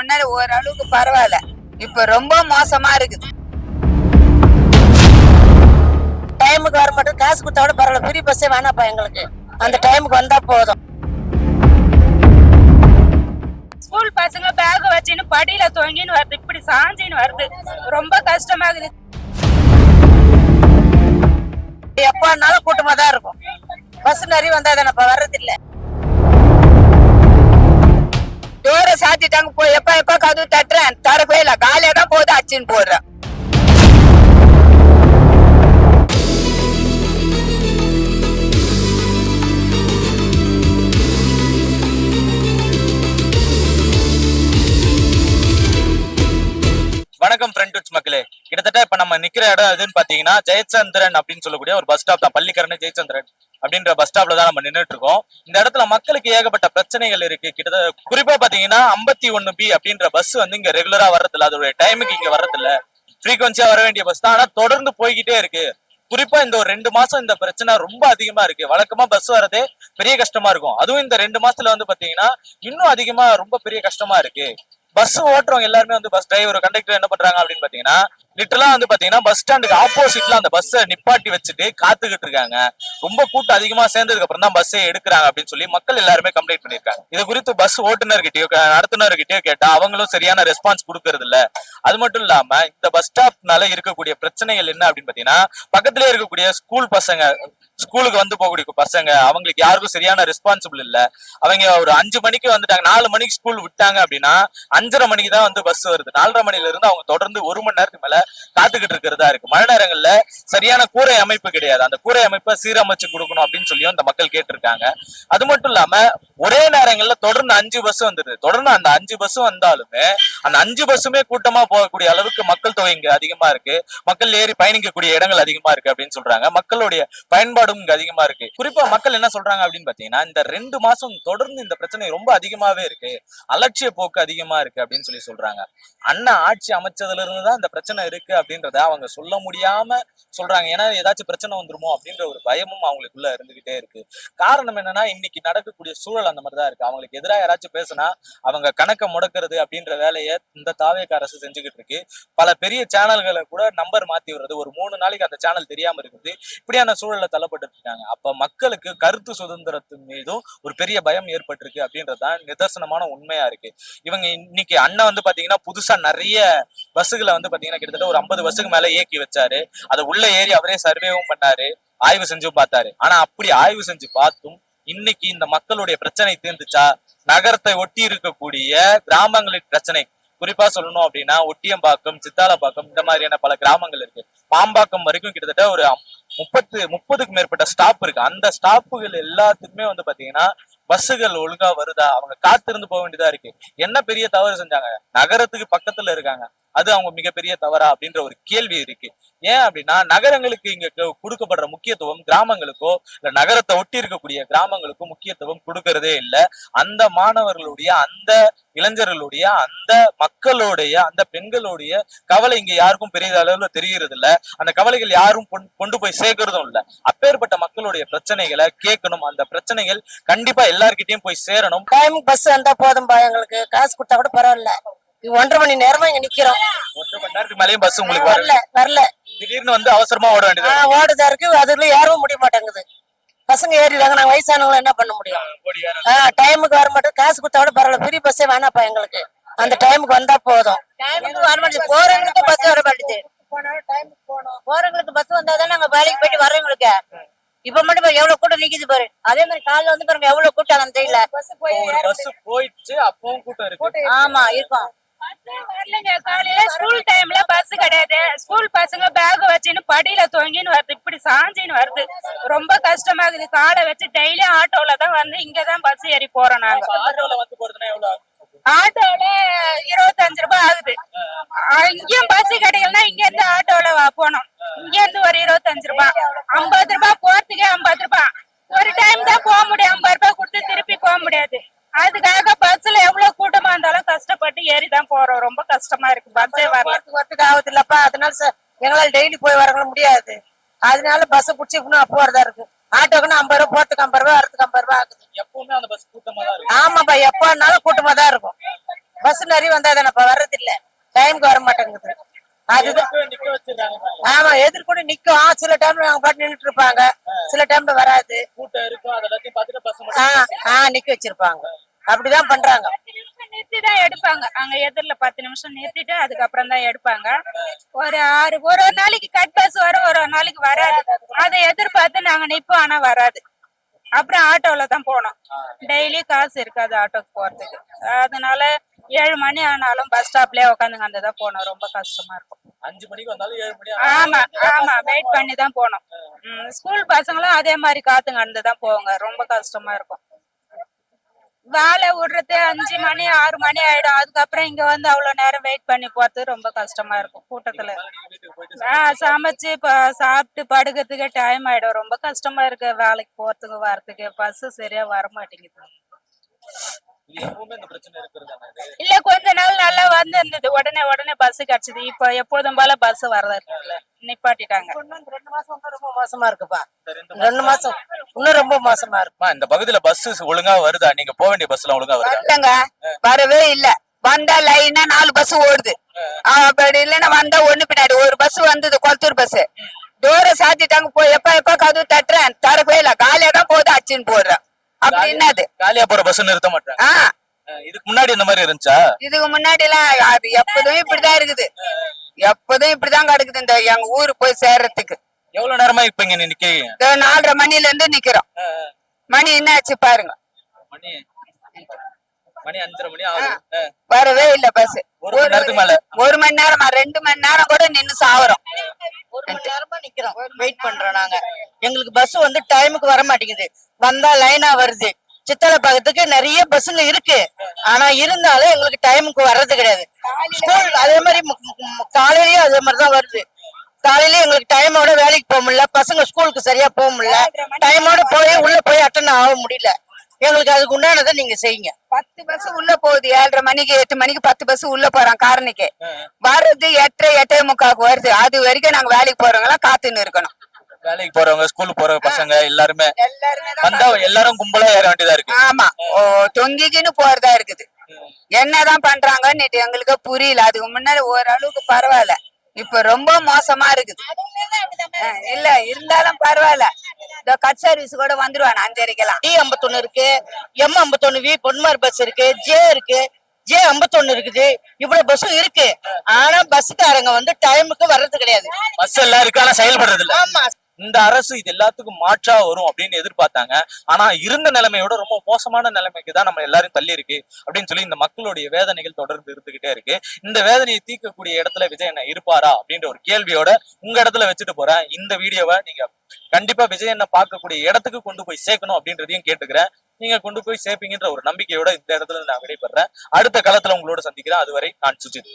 முன்னாடி ஓரளவுக்கு பரவாயில்ல, இப்ப ரொம்ப மோசமா இருக்குது. டைமுக்கு வர மாட்டோம், காசு கொடுத்தா கூட பரவாயில்ல, ஃப்ரீ பஸ்ஸே வேணாப்பா எங்களுக்கு. அந்த டைமுக்கு வந்தா போதும். ஸ்கூல் பசங்க பேக் வச்சுன்னு படியில தொங்கின்னு வருது, இப்படி சாஞ்சின்னு வருது, ரொம்ப கஷ்டமா இருக்குது. எப்பனாலும் கூட்டமா தான் இருக்கும். பஸ் நிறைய வந்தா தானப்பா, வர்றது இல்ல. டோர சாத்திட்டாங்க, போய் எப்ப கதவு தட்டுறேன், தரவே இல்ல, காலையா தான் போகுது, அச்சின்னு போடுறேன். வணக்கம் ஃப்ரெண்ட்ஸ் மக்களே, கிட்டத்தட்ட இப்ப நம்ம நிக்கிற இடம் எதுன்னு பாத்தீங்கன்னா ஜெயச்சந்திரன் அப்படின்னு சொல்லக்கூடிய ஒரு பஸ் ஸ்டாப் தான். பள்ளிக்கரணை ஜெயச்சந்திரன் அப்படின்ற பஸ் ஸ்டாப்ல தான் நம்ம நின்றுட்டு இருக்கோம். இந்த இடத்துல மக்களுக்கு ஏகப்பட்ட பிரச்சனைகள் இருக்கு. கிட்டத்தட்ட குறிப்பா பாத்தீங்கன்னா 51B அப்படின்ற பஸ் வந்து இங்க ரெகுலரா வர்றதில்ல, அதோட டைமுக்கு இங்க வர்றதில்ல. ஃப்ரீக்வன்சியா வர வேண்டிய பஸ் தான், ஆனா தொடர்ந்து போய்கிட்டே இருக்கு. குறிப்பா இந்த ஒரு 2 மாசம் இந்த பிரச்சனை ரொம்ப அதிகமா இருக்கு. வழக்கமா பஸ் வரதே பெரிய கஷ்டமா இருக்கும், அதுவும் இந்த 2 மாசத்துல வந்து பாத்தீங்கன்னா இன்னும் அதிகமா ரொம்ப பெரிய கஷ்டமா இருக்கு. பஸ் ஓட்டுறவங்க எல்லாருமே வந்து பஸ் டிரைவர் கண்டக்டர் என்ன பண்றாங்க அப்படின்னு பாத்தீங்கன்னா லிட்டரலா வந்து பாத்தீங்கன்னா பஸ் ஸ்டாண்டுக்கு ஆப்போசிட்ல அந்த பஸ்ஸை நிப்பாட்டி வச்சுட்டு காத்துக்கிட்டு இருக்காங்க. ரொம்ப கூட்டம் அதிகமா சேர்ந்ததுக்கு அப்புறம் தான் பஸ்ஸே எடுக்கிறாங்க அப்படின்னு சொல்லி மக்கள் எல்லாருமே கம்ப்ளைண்ட் பண்ணிருக்காங்க. இது குறித்து பஸ் ஓட்டுநர்கிட்டயோ நடத்துனர்கிட்டயோ கேட்டா அவங்களும் சரியான ரெஸ்பான்ஸ் கொடுக்கறது இல்ல. அது மட்டும் இல்லாம இந்த பஸ் ஸ்டாப்னால இருக்கக்கூடிய பிரச்சனைகள் என்ன அப்படின்னு பாத்தீங்கன்னா பக்கத்திலே இருக்கக்கூடிய ஸ்கூலுக்கு வந்து போகக்கூடிய பசங்க அவங்களுக்கு யாருக்கும் சரியான ரெஸ்பான்சிபிள் இல்ல. அவங்க ஒரு 5 மணிக்கு வந்துட்டாங்க, 4 மணிக்கு ஸ்கூல் விட்டாங்க அப்படின்னா 5:30 மணிக்கு தான் வந்து பஸ் வருது. 4:30 மணில இருந்து அவங்க தொடர்ந்து 1 மணி நேரத்துக்கு மேல காத்துக்கிட்டு இருக்கிறதா இருக்கு. மழை நேரங்கள்ல சரியான கூரை அமைப்பு கிடையாது, அந்த கூரை அமைப்பை சீரமைச்சு கொடுக்கணும் அப்படின்னு சொல்லியும் அந்த மக்கள் கேட்டிருக்காங்க. அது மட்டும் இல்லாம ஒரே நேரங்கள்ல தொடர்ந்து 5 பஸ் வந்துருது. தொடர்ந்து அந்த 5 பஸ் வந்தாலுமே அந்த 5 பஸ்ஸுமே கூட்டமா போகக்கூடிய அளவுக்கு மக்கள் தொகை இங்க அதிகமா இருக்கு. மக்கள் ஏறி பயணிக்கக்கூடிய இடங்கள் அதிகமா இருக்கு அப்படின்னு சொல்றாங்க. மக்களுடைய பயன்பாடும் இங்க அதிகமா இருக்கு. குறிப்பா மக்கள் என்ன சொல்றாங்க அப்படின்னு பாத்தீங்கன்னா இந்த 2 மாசம் தொடர்ந்து இந்த பிரச்சனை ரொம்ப அதிகமாவே இருக்கு, அலட்சிய போக்கு அதிகமா இருக்கு அப்படின்னு சொல்றாங்க. அண்ணா ஆட்சி அமைச்சதுல இருந்து தான் இந்த பிரச்சனை இருக்கு அப்படின்றத அவங்க சொல்ல முடியாம சொல்றாங்க. ஏன்னா ஏதாச்சும் பிரச்சனை வந்துருமோ அப்படின்ற ஒரு பயமும் அவங்களுக்குள்ள இருந்துகிட்டே இருக்கு. காரணம் என்னன்னா இன்னைக்கு நடக்கக்கூடிய சூழல் அந்த மாதிரிதான் இருக்கு. அவங்களுக்கு எதிராக யாராச்சும் பேசினா அவங்க கணக்க முடக்கிறது அப்படின்ற வேலையை இந்த தாவேக அரசு செஞ்சுக்கிட்டு இருக்கு. பல பெரிய சேனல்களை கூட நம்பர் மாத்தி விடுறது, ஒரு 3 நாளைக்கு அந்த சேனல் தெரியாம இருக்குது. இப்படியான சூழல்ல தள்ளப்பட்டு இருக்காங்க. அப்ப மக்களுக்கு கருத்து சுதந்திரத்தின் மீதும் ஒரு பெரிய பயம் ஏற்பட்டிருக்கு அப்படின்றதுதான் நிதர்சனமான உண்மையா இருக்கு. இவங்க இன்னைக்கு அண்ணன் வந்து பாத்தீங்கன்னா புதுசா நிறைய பஸ்ஸுகளை வந்து பாத்தீங்கன்னா கிட்டத்தட்ட ஒரு 50 பஸ்ஸுக்கு மேல இயக்கி வச்சாரு. அதை உள்ள ஏறி அவரே சர்வேவும் பண்ணாரு, ஆய்வு செஞ்சும் பார்த்தாரு. ஆனா அப்படி ஆய்வு செஞ்சு பார்த்தும் இன்னைக்கு இந்த மக்களுடைய பிரச்சனை தீர்ந்துச்சா? நகரத்தை ஒட்டி இருக்கக்கூடிய கிராமங்களின் பிரச்சனை, குறிப்பா சொல்லணும் அப்படின்னா ஒட்டியம்பாக்கம், சித்தாலப்பாக்கம், இந்த மாதிரியான பல கிராமங்கள் இருக்கு. பாம்பாக்கம் வரைக்கும் கிட்டத்தட்ட ஒரு 30க்கு மேற்பட்ட ஸ்டாப் இருக்கு. அந்த ஸ்டாப்புகள் எல்லாத்துக்குமே வந்து பாத்தீங்கன்னா பஸ்ஸுகள் ஒழுங்கா வருதா? அவங்க காத்திருந்து போக வேண்டியதா இருக்கு. என்ன பெரிய தவறு செஞ்சாங்க? நகரத்துக்கு பக்கத்துல இருக்காங்க, அது அவங்க மிகப்பெரிய தவறா அப்படின்ற ஒரு கேள்வி இருக்கு. ஏன் அப்படின்னா நகரங்களுக்கு இங்க கொடுக்கப்படுற முக்கியத்துவம் கிராமங்களுக்கோ இல்ல நகரத்தை ஒட்டி இருக்கக்கூடிய கிராமங்களுக்கும் முக்கியத்துவம் கொடுக்கறதே இல்லை. அந்த மாணவர்களுடைய, அந்த இளைஞர்களுடைய, அந்த மக்களுடைய, அந்த பெண்களுடைய கவலை இங்க யாருக்கும் பெரிய அளவுல தெரியறது இல்ல. அந்த கவலைகள் யாரும் கொண்டு போய் சேர்க்கறதும் இல்ல. அப்பேற்பட்ட மக்களுடைய பிரச்சனைகளை கேட்கணும். அந்த பிரச்சனைகள் கண்டிப்பா எல்லார்கிட்டயும் போய் சேரணும். டைமுக்கு பஸ் வந்தா போதும்பா, எங்களுக்கு காசு கொடுத்தா கூட பரவாயில்ல. 1.5 மணி நேரமா இங்க நிக்கிறோம். 1.5 மணி நேரத்துக்கு மேலேயும் பஸ் உங்களுக்கு வரல. திடீர்னு வந்து அவசரமா ஓட வேண்டியது ஓடுதா இருக்கு, அதுல ஏறவும் முடிய மாட்டேங்குது. பசங்க ஏறிடுறாங்க, நாங்க வயசானவங்க என்ன பண்ண முடியும்? டைமுக்கு வர மாட்டோம், காசு கொடுத்தா கூட பரவாயில்ல, ஃப்ரீ பஸ்ஸே வேணாப்பா எங்களுக்கு. அந்த டைமுக்கு வந்தா போதும். டைமுக்கு வர மாட்டேங்குது, போறவங்களுக்கு பஸ் வர மாட்டேங்குது. போறவங்களுக்கு பஸ் வந்தாதான் நாங்க வேலைக்கு போயிட்டு வர்றவங்களுக்கு. இப்ப மட்டும் எவ்வளவு கூட்டம் நிக்குது பாரு. அதே மாதிரி காலைல வந்து பாருங்க எவ்வளவு கூட்டம் அந்த தெரியல. பஸ் போயிடுச்சு, அப்பவும் கூட்டம் இருக்கு. ஆமா இருக்கும். காலையில ஸ்கூல் டைம்ல பஸ் கிடையாது. ஸ்கூல் பசங்க பேக் வச்சுன்னு படியில தொங்கின்னு வருது, இப்படி சாஞ்சின்னு வருது, ரொம்ப கஷ்டமா இருக்குது. காலை வச்சு டெய்லி ஆட்டோல தான் வந்து இங்கதான் பஸ் ஏறி போறோம். நாங்க ஆட்டோல 25 ரூபாய் ஆகுது. இங்கேயும் பஸ் கிடைக்கலன்னா இங்க இருந்து ஆட்டோல போனோம். இங்க இருந்து ஒரு 25 ரூபாய், 50 ரூபாய் போறதுக்கே 50 ரூபாய். ஒரு டைம் தான் போக முடியும், 50 ரூபாய் கொடுத்து திருப்பி போக முடியாது. அதுக்காக பஸ்ல எவ்வளவு கூட்டமா இருந்தாலும் கஷ்டப்பட்டு ஏறிதான் போறோம். ரொம்ப கஷ்டமா இருக்கு, பஸ்ஸே வரத்துக்கு ஆகுது இல்லப்பா. அதனால எங்களால டெய்லி போய் வரங்கள முடியாது. அதனால பஸ் புடிச்சு போறதா இருக்கு. ஆட்டோக்குன்னு 50 ரூபாய், போறதுக்கு 50 ரூபாய், வரதுக்கு 50 ரூபாய் ஆகுது. எப்பவுமே அந்த பஸ் கூட்டமா தான் இருக்கு. ஆமாப்பா, எப்பனாலும் கூட்டமா தான் இருக்கும். பஸ் நிறைய வந்தா தானப்பா வர்றது இல்ல, டைமுக்கு வர மாட்டேங்குது. அதுதான் நிக்க வச்சிருக்காங்க. ஆமா, எதிர் கூட நிக்கும். சில டைம்ல நாங்க பாட்டு நின்னுட்டு இருப்பாங்க, சில டைம்ல வராது. கூட்டம் இருக்கும், அதெல்லாத்தையும் பார்த்துட்டு பஸ் நிக்க வச்சிருப்பாங்க. அப்படிதான் பண்றாங்க. 10 நிமிஷம் நிறுத்தி தான் எடுப்பாங்க. அங்க எதிரில 10 நிமிஷம் நிறுத்திட்டு அதுக்கப்புறம் தான் எடுப்பாங்க. ஒரு நாளைக்கு கட் பஸ் வரும், ஒரு நாளைக்கு வராது. அதை எதிர்பார்த்து நாங்க நிப்போம், ஆனா வராது. அப்புறம் ஆட்டோல தான் போனோம். டெய்லி காசு இருக்காது ஆட்டோக்கு போறதுக்கு. அதனால 7 மணி ஆனாலும் பஸ் ஸ்டாப்லயே உட்காந்துங்க தான் போனோம். ரொம்ப கஷ்டமா இருக்கும். 5 மணிக்கு வந்தாலும் 7 மணி ஆமா ஆமா, வெயிட் பண்ணி தான் போனோம். ஸ்கூல் பசங்களும் அதே மாதிரி காத்துங்க தான் போவாங்க. ரொம்ப கஷ்டமா இருக்கும். வேலை விடுறது 5 மணி 6 மணி ஆயிடும். அதுக்கப்புறம் இங்க வந்து அவ்வளவு நேரம் வெயிட் பண்ணி போறது ரொம்ப கஷ்டமா இருக்கும் கூட்டத்துல. சமைச்சு சாப்பிட்டு படுக்கிறதுக்கு டைம் ஆயிடும். ரொம்ப கஷ்டமா இருக்கு வேலைக்கு போறதுக்கு வரதுக்கு. பஸ் சரியா வர மாட்டேங்குது. எப்பவுமே இந்த பிரச்சனை இருக்கிறது. இல்ல, கொஞ்ச நாள் நல்லா வந்து இருந்தது, உடனே பஸ் கிடைச்சது. இப்ப எப்போதும் போல பஸ் வரது இல்ல, நிப்பாட்டிட்டாங்க. 2 மாசம் ரொம்ப மோசமா இருக்குப்பா. 2 மாசம் இன்னும் ரொம்ப மோசமா இருக்கும். இந்த பகுதியில பஸ் ஒழுங்கா வருதா? நீங்க போக வேண்டிய பஸ் எல்லாம் ஒழுங்கா வருதா? இல்லங்க, வரவே இல்ல. வந்தா லைனா 4 பஸ் ஓடுது. அப்படி இல்லைன்னா வந்தா ஒண்ணு பின்னாடி ஒரு பஸ் வந்தது, கொளத்தூர் பஸ். டோரை சாத்திட்டாங்க. போய் எப்ப கதவு தட்டுறேன், திறக்கவே இல்ல. காலியா தான் போகுது, அச்சின்னு போடுறேன். அப்படி என்னது, காலியா போற பஸ் நிறுத்த மாட்டாங்க. இதுக்கு முன்னாடி இந்த மாதிரி இருந்துச்சா? இதுக்கு முன்னாடி எல்லாம் அது எப்போதும் இப்படிதான் இருக்குது. எப்போதும் இப்படிதான் கிடக்குது இந்த எங்க ஊரு போய் சேர்றதுக்கு. எவ்வளவு நேரமா இப்ப இங்க நிக்கிறீங்க? 4:30 மணில இருந்து நிக்கிறோம். மணி என்ன ஆச்சு பாருங்க. மணி 5:30 மணி ஆகுது. வரவே இல்ல பஸ். ஒரு மணி நேரத்துக்கு மேல 1 மணி நேரமா 2 மணி நேரம் கூட நின்னு சாவறோம். 1 மணி நேரமா நிக்கிறோம், வெயிட் பண்றோம் நாங்க. எங்களுக்கு பஸ் வந்து டைமுக்கு வர மாட்டேங்குது. வந்தா லைனா வருது. சித்தலை பக்கத்துக்கு நிறைய பஸ்ஸுங்க இருக்கு, ஆனா இருந்தாலும் எங்களுக்கு டைமுக்கு வர்றது கிடையாது. ஸ்கூல் அதே மாதிரி காலையிலயும் அதே மாதிரிதான் வருது. காலையில எங்களுக்கு டைமோட வேலைக்கு போக முடியல, பசங்க ஸ்கூலுக்கு சரியா போக முடியல, டைமோட போய் உள்ள போய் அட்டன் ஆக முடியல. எங்களுக்கு அதுக்கு உண்டானதை நீங்க செய்யுங்க. 10 பஸ் உள்ள போகுது. 7:30 மணிக்கு 8 மணிக்கு 10 பஸ் உள்ள போறோம் காரணிக்கு. வர்றது 8:30 8:45 வருது. அது வரைக்கும் நாங்க வேலைக்கு போறவங்க எல்லாம் காத்துன்னு இருக்கணும். வேலைக்கு போறவங்க, ஸ்கூலுக்கு போற பசங்க எல்லாருமே வந்தா எல்லாரும் கும்பலா ஏற வேண்டியதா இருக்கு. ஆமா, தொங்கிக்கின்னு போறதா இருக்குது. என்னதான் பண்றாங்கன்னு எங்களுக்கு புரியல. அதுக்கு முன்னாடி ஓரளவுக்கு பரவாயில்ல, இப்ப ரொம்ப மோசமா இருக்குது. இல்ல இருந்தாலும் பரவாயில்ல. இந்த கட் சர்வீஸ் கூட வந்துருவானு 5:30க்கெல்லாம். E51 இருக்கு, M51V பொன்மார் பஸ் இருக்கு, இருக்கு, J51 இருக்குது. இவ்வளவு பஸ்ஸும் இருக்கு, ஆனா பஸ்காரங்க வந்து டைமுக்கு வர்றது கிடையாது. பஸ் எல்லாம் இருக்கு, ஆனா செயல்படுறது இல்ல. ஆமா, இந்த அரசு இது எல்லாத்துக்கும் மாற்றா வரும் அப்படின்னு எதிர்பார்த்தாங்க. ஆனா இருந்த நிலைமையோட ரொம்ப மோசமான நிலைமைக்கு தான் நம்ம எல்லாரும் தள்ளி இருக்கு அப்படின்னு சொல்லி இந்த மக்களுடைய வேதனைகள் தொடர்ந்து இருந்துகிட்டே இருக்கு. இந்த வேதனையை தீர்க்கக்கூடிய இடத்துல விஜய் அண்ணா இருப்பாரா அப்படின்ற ஒரு கேள்வியோட உங்க இடத்துல வச்சுட்டு போறேன். இந்த வீடியோவை நீங்க கண்டிப்பா விஜய் அண்ணா பார்க்கக்கூடிய இடத்துக்கு கொண்டு போய் சேர்க்கணும் அப்படின்றதையும் கேட்டுக்கிறேன். நீங்க கொண்டு போய் சேர்ப்பீங்கன்ற ஒரு நம்பிக்கையோட இந்த இடத்துல நான் விடைபெறேன். அடுத்த களத்துல உங்களோட சந்திக்கிறேன். அதுவரை நான் சுஜித்.